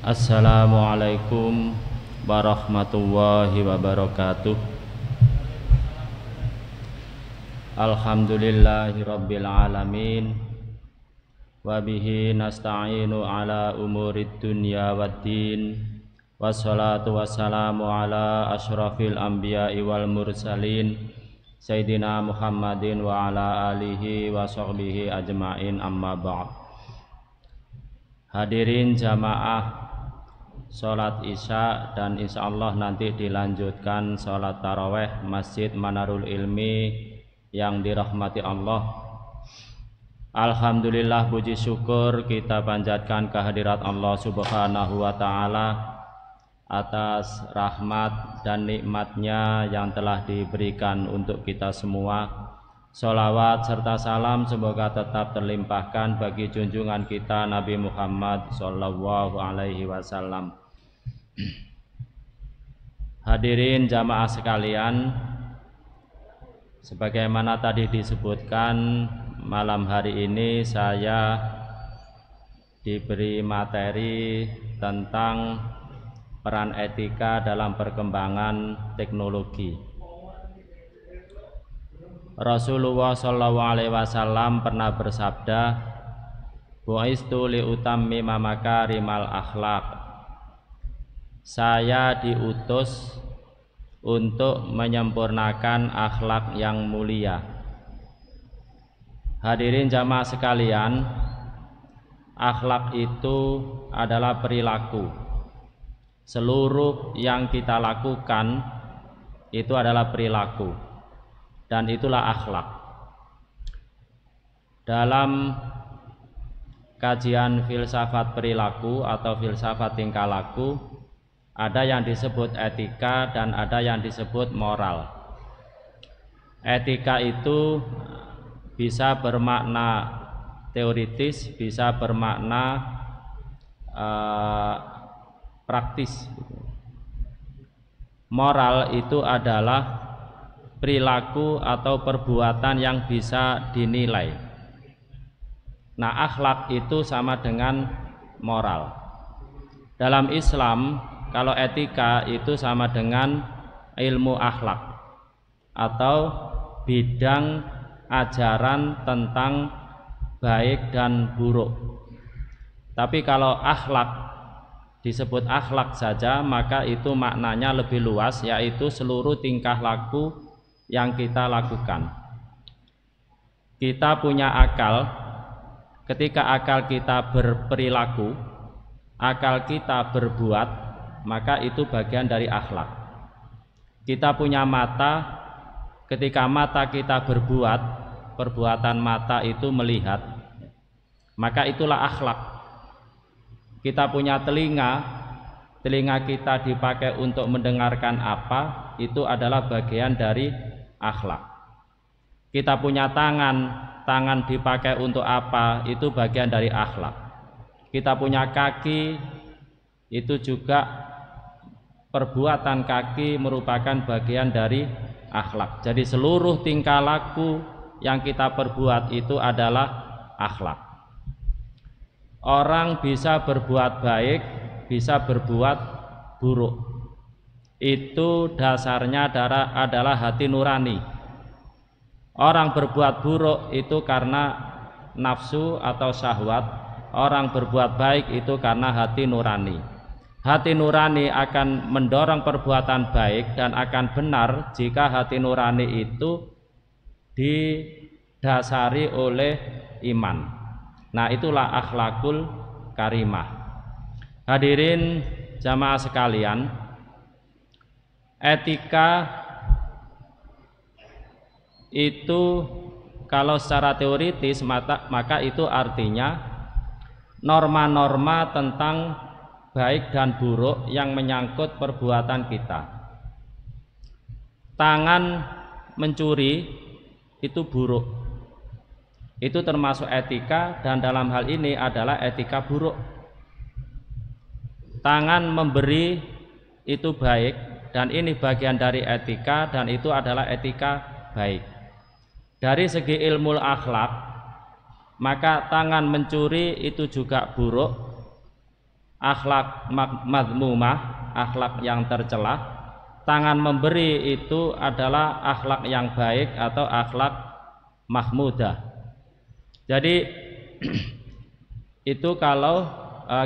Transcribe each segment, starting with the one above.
Assalamualaikum warahmatullahi wabarakatuh. Alhamdulillahi rabbil alamin. Wabihi nasta'inu ala umurid dunya waddin. Wassalatu wassalamu ala ashrafil anbiya'i wal mursalin Sayyidina Muhammadin wa ala alihi wa sahbihi ajma'in, amma ba'd. Hadirin jamaah sholat isya dan insyaallah nanti dilanjutkan sholat taraweh Masjid Manarul Ilmi yang dirahmati Allah. Alhamdulillah, puji syukur kita panjatkan kehadirat Allah Subhanahu wa ta'ala atas rahmat dan nikmatnya yang telah diberikan untuk kita semua. Sholawat serta salam semoga tetap terlimpahkan bagi junjungan kita Nabi Muhammad sallallahu alaihi wasallam. Hadirin jamaah sekalian, sebagaimana tadi disebutkan, malam hari ini saya diberi materi tentang peran etika dalam perkembangan teknologi. Rasulullah sallallahu alaihi wasallam pernah bersabda, "Bu'istu li utammima makarimal akhlaq." Saya diutus untuk menyempurnakan akhlak yang mulia. Hadirin jamaah sekalian, akhlak itu adalah perilaku. Seluruh yang kita lakukan itu adalah perilaku, dan itulah akhlak. Dalam kajian filsafat perilaku atau filsafat tingkah laku, ada yang disebut etika dan ada yang disebut moral. Etika itu bisa bermakna teoritis, bisa bermakna praktis. Moral itu adalah perilaku atau perbuatan yang bisa dinilai. Nah, akhlak itu sama dengan moral. Dalam Islam, kalau etika itu sama dengan ilmu akhlak atau bidang ajaran tentang baik dan buruk. Tapi kalau akhlak disebut akhlak saja, maka itu maknanya lebih luas, yaitu seluruh tingkah laku yang kita lakukan. Kita punya akal. Ketika akal kita berperilaku, akal kita berbuat, maka itu bagian dari akhlak. Kita punya mata. Ketika mata kita berbuat, perbuatan mata itu melihat, maka itulah akhlak. Kita punya telinga. Telinga kita dipakai untuk mendengarkan apa, itu adalah bagian dari akhlak. Kita punya tangan. Tangan dipakai untuk apa, itu bagian dari akhlak. Kita punya kaki, itu juga perbuatan kaki merupakan bagian dari akhlak. Jadi seluruh tingkah laku yang kita perbuat itu adalah akhlak. Orang bisa berbuat baik, bisa berbuat buruk. Itu dasarnya adalah hati nurani. Orang berbuat buruk itu karena nafsu atau syahwat. Orang berbuat baik itu karena hati nurani. Hati nurani akan mendorong perbuatan baik dan akan benar jika hati nurani itu didasari oleh iman. Nah, itulah akhlakul karimah. Hadirin jamaah sekalian, etika itu kalau secara teoritis maka itu artinya norma-norma tentang baik dan buruk yang menyangkut perbuatan kita. Tangan mencuri itu buruk, itu termasuk etika, dan dalam hal ini adalah etika buruk. Tangan memberi itu baik, dan ini bagian dari etika, dan itu adalah etika baik. Dari segi ilmu akhlak, maka tangan mencuri itu juga buruk, akhlak madmumah, akhlak yang tercela. Tangan memberi itu adalah akhlak yang baik atau akhlak mahmudah. Jadi itu kalau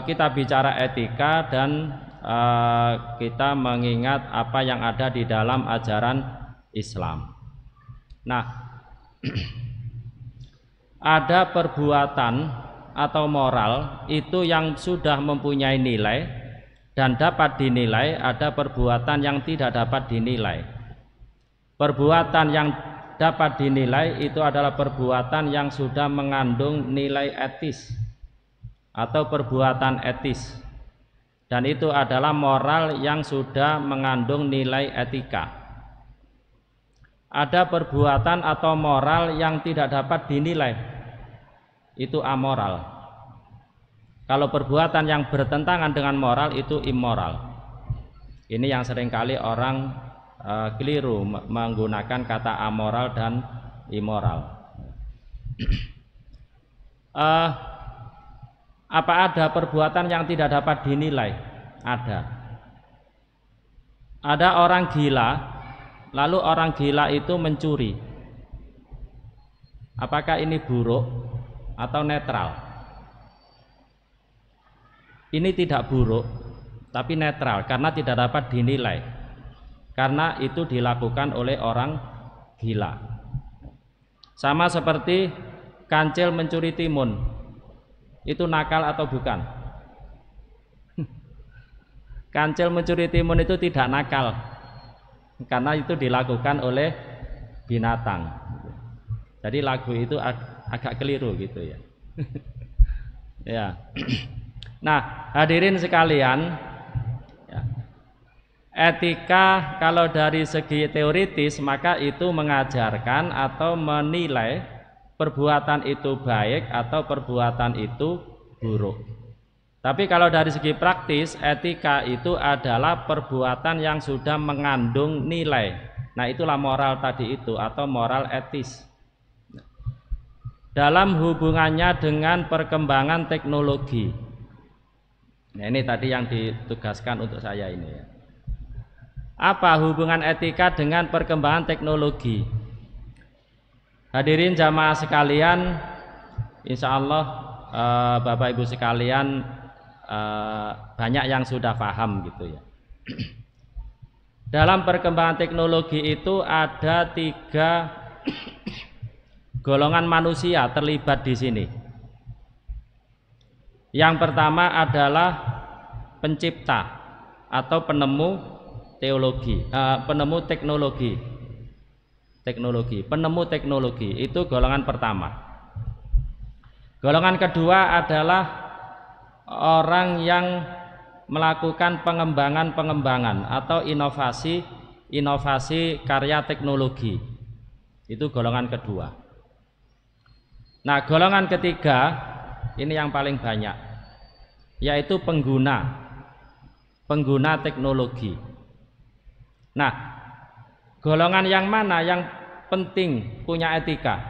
kita bicara etika dan kita mengingat apa yang ada di dalam ajaran Islam. Nah, ada perbuatan atau moral itu yang sudah mempunyai nilai dan dapat dinilai, ada perbuatan yang tidak dapat dinilai. Perbuatan yang dapat dinilai itu adalah perbuatan yang sudah mengandung nilai etis atau perbuatan etis, dan itu adalah moral yang sudah mengandung nilai etika. Ada perbuatan atau moral yang tidak dapat dinilai, itu amoral. Kalau perbuatan yang bertentangan dengan moral itu immoral. Ini yang seringkali orang keliru menggunakan kata amoral dan immoral. Apa ada perbuatan yang tidak dapat dinilai? Ada. Ada orang gila, lalu orang gila itu mencuri. Apakah ini buruk atau netral? Ini tidak buruk, tapi netral karena tidak dapat dinilai. Karena itu dilakukan oleh orang gila. Sama seperti kancil mencuri timun. Itu nakal atau bukan? Kancil mencuri timun itu tidak nakal karena itu dilakukan oleh binatang. Jadi lagu itu agak keliru gitu ya. Ya. Nah, hadirin sekalian, ya, etika kalau dari segi teoritis maka itu mengajarkan atau menilai perbuatan itu baik atau perbuatan itu buruk. Tapi kalau dari segi praktis, etika itu adalah perbuatan yang sudah mengandung nilai. Nah, itulah moral tadi itu atau moral etis. Dalam hubungannya dengan perkembangan teknologi. Nah, ini tadi yang ditugaskan untuk saya ini ya. Apa hubungan etika dengan perkembangan teknologi? Hadirin jamaah sekalian, insya Allah Bapak Ibu sekalian banyak yang sudah paham gitu ya. Dalam perkembangan teknologi itu ada 3 golongan manusia terlibat di sini. Yang pertama adalah pencipta atau penemu teknologi itu golongan pertama. Golongan kedua adalah orang yang melakukan pengembangan atau inovasi karya teknologi. Itu golongan kedua. Nah, golongan ketiga ini yang paling banyak, yaitu pengguna teknologi. Nah, golongan yang mana yang penting punya etika?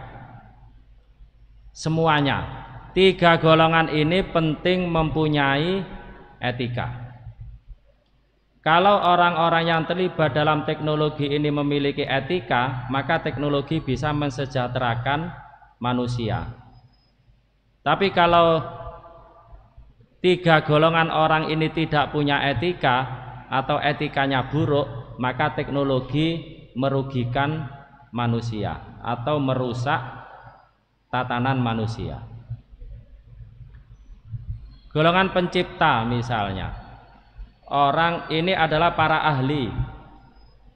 Semuanya. 3 golongan ini penting mempunyai etika. Kalau orang-orang yang terlibat dalam teknologi ini memiliki etika, maka teknologi bisa mensejahterakan manusia. Tapi kalau 3 golongan orang ini tidak punya etika atau etikanya buruk, maka teknologi merugikan manusia atau merusak tatanan manusia. Golongan pencipta misalnya, orang ini adalah para ahli,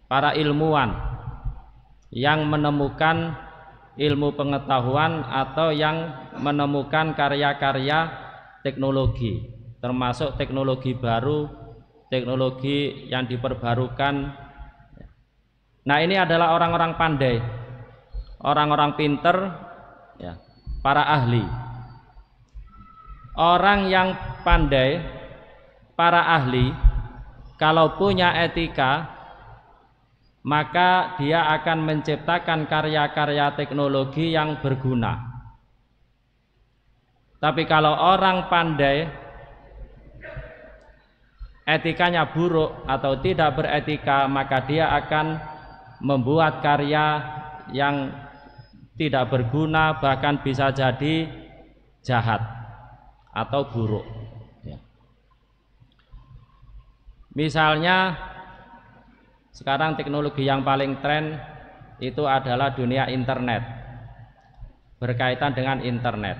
para ilmuwan yang menemukan ilmu pengetahuan atau yang menemukan karya-karya teknologi, termasuk teknologi baru, teknologi yang diperbarukan. Nah, ini adalah orang-orang pandai, orang-orang pinter ya, para ahli. Orang yang pandai, para ahli, kalau punya etika, maka dia akan menciptakan karya-karya teknologi yang berguna. Tapi kalau orang pandai etikanya buruk atau tidak beretika, maka dia akan membuat karya yang tidak berguna, bahkan bisa jadi jahat atau buruk. Misalnya sekarang teknologi yang paling tren itu adalah dunia internet, berkaitan dengan internet.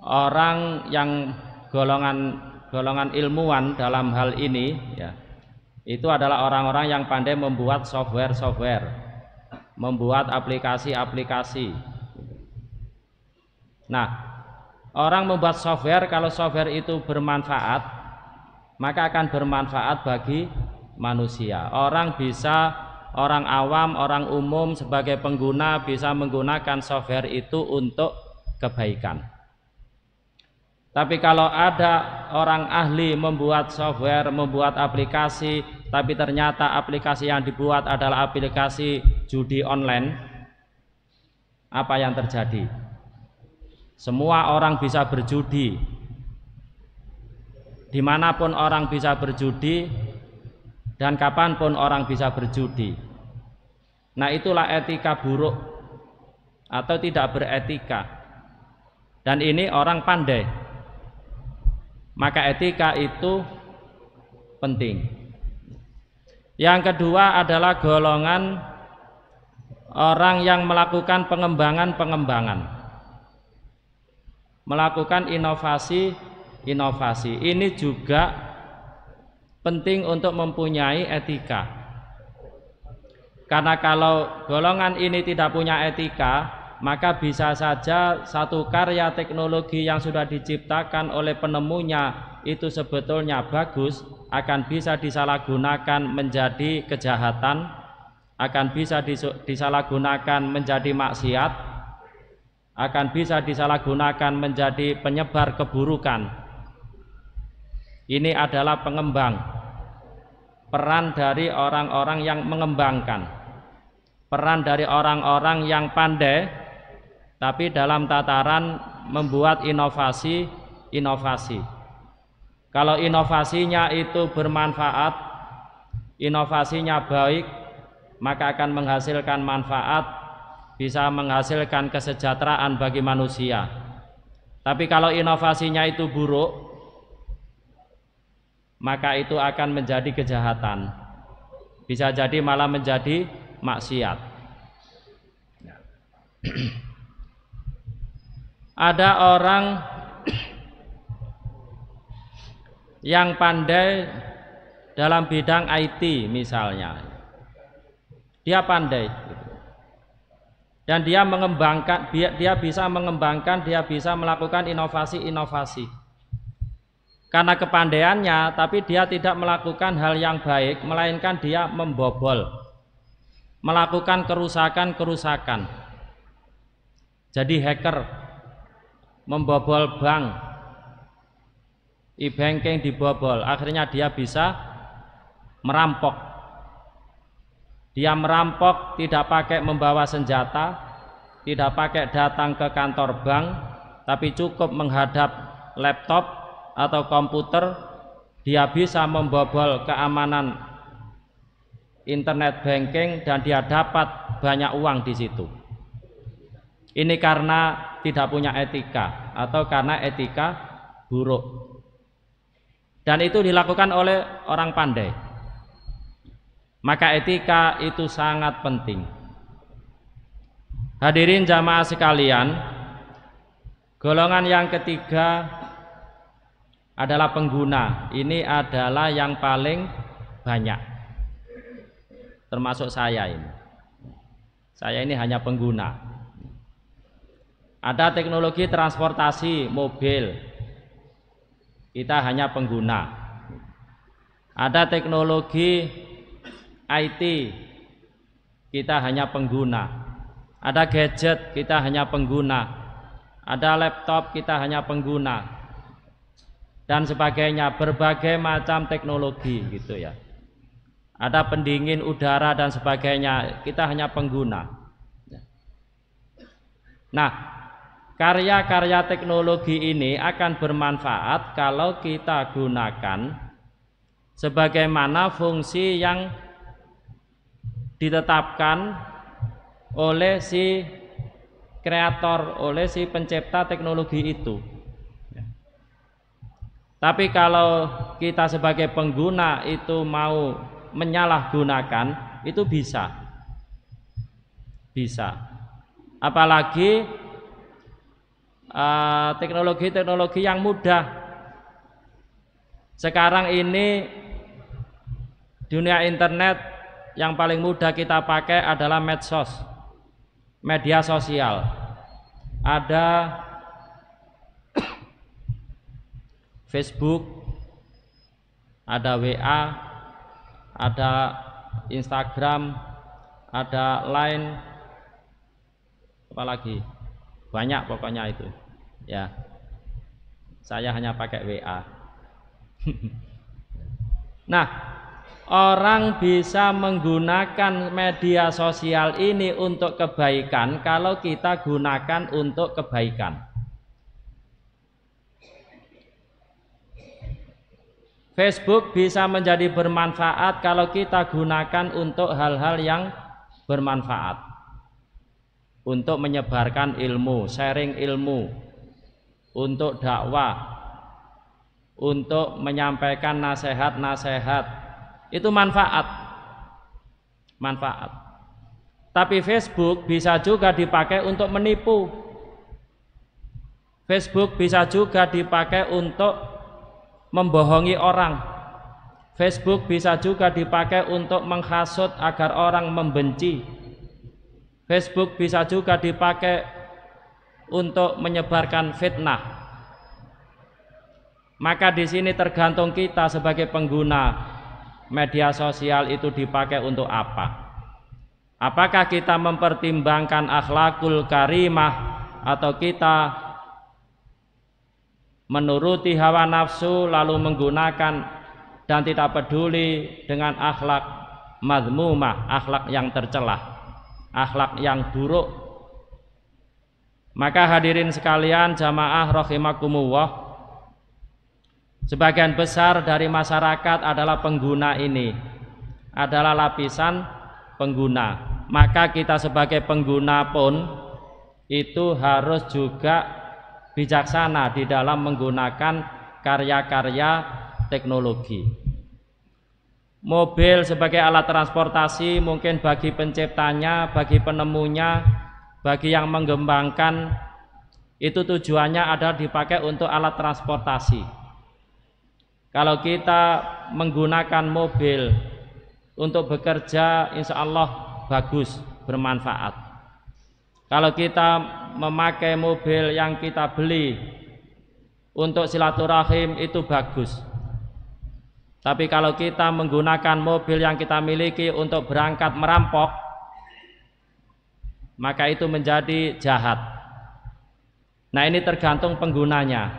Orang yang golongan ilmuwan dalam hal ini ya, itu adalah orang-orang yang pandai membuat software, membuat aplikasi. Nah, orang membuat software, kalau software itu bermanfaat, maka akan bermanfaat bagi manusia. Orang awam, orang umum sebagai pengguna bisa menggunakan software itu untuk kebaikan. Tapi kalau ada orang ahli membuat software, membuat aplikasi, tapi ternyata aplikasi yang dibuat adalah aplikasi judi online, apa yang terjadi? Semua orang bisa berjudi, dimanapun orang bisa berjudi, dan kapanpun orang bisa berjudi. Nah, itulah etika buruk atau tidak beretika. Dan ini orang pandai. Maka etika itu penting. Yang kedua adalah golongan orang yang melakukan pengembangan. Melakukan inovasi. Ini juga penting untuk mempunyai etika. Karena kalau golongan ini tidak punya etika, maka bisa saja satu karya teknologi yang sudah diciptakan oleh penemunya itu sebetulnya bagus, akan bisa disalahgunakan menjadi kejahatan, akan bisa disalahgunakan menjadi maksiat, akan bisa disalahgunakan menjadi penyebar keburukan. Ini adalah pengembang, peran dari orang-orang yang mengembangkan, peran dari orang-orang yang pandai tapi dalam tataran membuat inovasi. Kalau inovasinya itu bermanfaat, inovasinya baik, maka akan menghasilkan manfaat, bisa menghasilkan kesejahteraan bagi manusia. Tapi kalau inovasinya itu buruk, maka itu akan menjadi kejahatan, bisa jadi malah menjadi maksiat. Ada orang yang pandai dalam bidang IT misalnya, dia pandai dan dia mengembangkan, dia bisa mengembangkan, dia bisa melakukan inovasi. Karena kepandaiannya, tapi dia tidak melakukan hal yang baik, melainkan dia membobol, melakukan kerusakan. Jadi hacker, membobol bank, e-banking dibobol, akhirnya dia bisa merampok. Dia merampok tidak pakai membawa senjata, tidak pakai datang ke kantor bank, tapi cukup menghadap laptop atau komputer, dia bisa membobol keamanan internet banking dan dia dapat banyak uang di situ. Ini karena tidak punya etika atau karena etika buruk. Dan itu dilakukan oleh orang pandai. Maka etika itu sangat penting. Hadirin jamaah sekalian, golongan yang ketiga adalah pengguna. Ini adalah yang paling banyak, termasuk saya ini. Saya ini hanya pengguna. Ada teknologi transportasi mobil, kita hanya pengguna. Ada teknologi IT, kita hanya pengguna. Ada gadget, kita hanya pengguna. Ada laptop, kita hanya pengguna, dan sebagainya, berbagai macam teknologi gitu ya. Ada pendingin udara dan sebagainya, kita hanya pengguna. Nah, karya-karya teknologi ini akan bermanfaat kalau kita gunakan sebagaimana fungsi yang ditetapkan oleh si kreator, oleh si pencipta teknologi itu. Tapi kalau kita sebagai pengguna itu mau menyalahgunakan, itu bisa. Apalagi teknologi-teknologi yang mudah. Sekarang ini dunia internet yang paling mudah kita pakai adalah medsos, media sosial. Ada Facebook, ada WA, ada Instagram, ada Line, apalagi banyak pokoknya itu ya. Saya hanya pakai WA. Nah, orang bisa menggunakan media sosial ini untuk kebaikan kalau kita gunakan untuk kebaikan. Facebook bisa menjadi bermanfaat kalau kita gunakan untuk hal-hal yang bermanfaat, untuk menyebarkan ilmu, sharing ilmu, untuk dakwah, untuk menyampaikan nasihat-nasihat. Itu manfaat. Tapi Facebook bisa juga dipakai untuk menipu. Facebook bisa juga dipakai untuk membohongi orang. Facebook bisa juga dipakai untuk menghasut agar orang membenci. Facebook bisa juga dipakai untuk menyebarkan fitnah. Maka di sini tergantung kita sebagai pengguna media sosial itu dipakai untuk apa. Apakah kita mempertimbangkan akhlakul karimah atau kita menuruti hawa nafsu lalu menggunakan dan tidak peduli dengan akhlak madmumah, akhlak yang tercelah, akhlak yang buruk. Maka hadirin sekalian jamaah rahimakumullah, sebagian besar dari masyarakat adalah pengguna ini, adalah lapisan pengguna. Maka kita sebagai pengguna pun itu harus juga bijaksana di dalam menggunakan karya-karya teknologi. Mobil sebagai alat transportasi mungkin bagi penciptanya, bagi penemunya, bagi yang mengembangkan itu tujuannya adalah dipakai untuk alat transportasi. Kalau kita menggunakan mobil untuk bekerja, insya Allah bagus, bermanfaat. Kalau kita memakai mobil yang kita beli untuk silaturahim itu bagus. Tapi kalau kita menggunakan mobil yang kita miliki untuk berangkat merampok, maka itu menjadi jahat. Nah, ini tergantung penggunanya.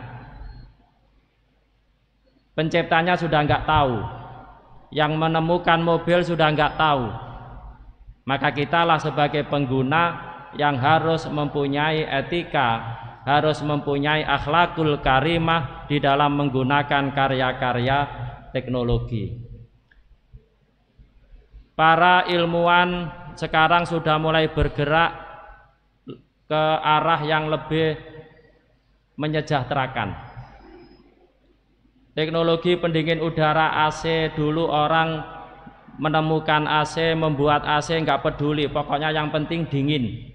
Penciptanya sudah nggak tahu, yang menemukan mobil sudah nggak tahu. Maka kitalah sebagai pengguna yang harus mempunyai etika, harus mempunyai akhlakul karimah di dalam menggunakan karya-karya teknologi. Para ilmuwan sekarang sudah mulai bergerak ke arah yang lebih menyejahterakan. Teknologi pendingin udara AC, dulu orang menemukan AC, membuat AC nggak peduli, pokoknya yang penting dingin.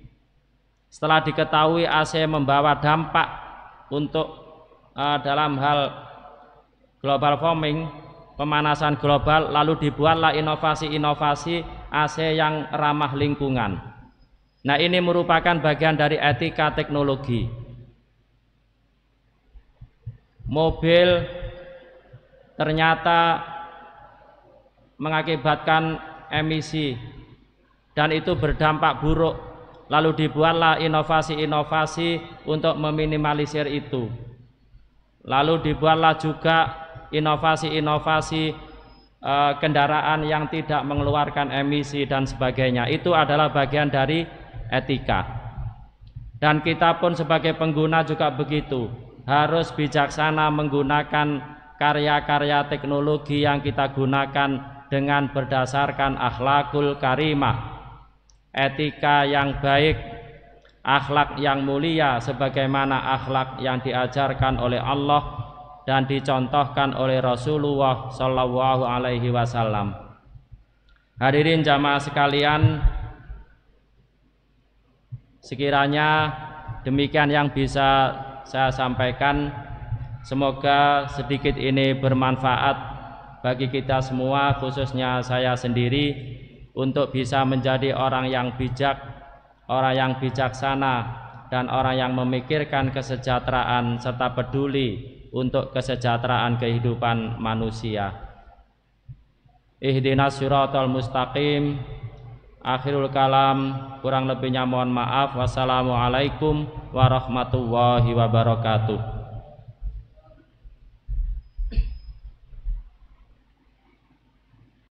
Setelah diketahui AC membawa dampak untuk dalam hal global warming, pemanasan global, lalu dibuatlah inovasi-inovasi AC yang ramah lingkungan. Nah, ini merupakan bagian dari etika teknologi. Mobil ternyata mengakibatkan emisi dan itu berdampak buruk. Lalu dibuatlah inovasi-inovasi untuk meminimalisir itu. Lalu dibuatlah juga inovasi-inovasi kendaraan yang tidak mengeluarkan emisi dan sebagainya. Itu adalah bagian dari etika. Dan kita pun sebagai pengguna juga begitu, harus bijaksana menggunakan karya-karya teknologi yang kita gunakan dengan berdasarkan akhlakul karimah, etika yang baik, akhlak yang mulia sebagaimana akhlak yang diajarkan oleh Allah dan dicontohkan oleh Rasulullah Shallallahu Alaihi Wasallam. Hadirin jamaah sekalian, sekiranya demikian yang bisa saya sampaikan. Semoga sedikit ini bermanfaat bagi kita semua, khususnya saya sendiri, untuk bisa menjadi orang yang bijak, orang yang bijaksana, dan orang yang memikirkan kesejahteraan serta peduli untuk kesejahteraan kehidupan manusia. Ihdinas siratal mustaqim. Akhirul kalam, kurang lebihnya mohon maaf. Wassalamualaikum warahmatullahi wabarakatuh.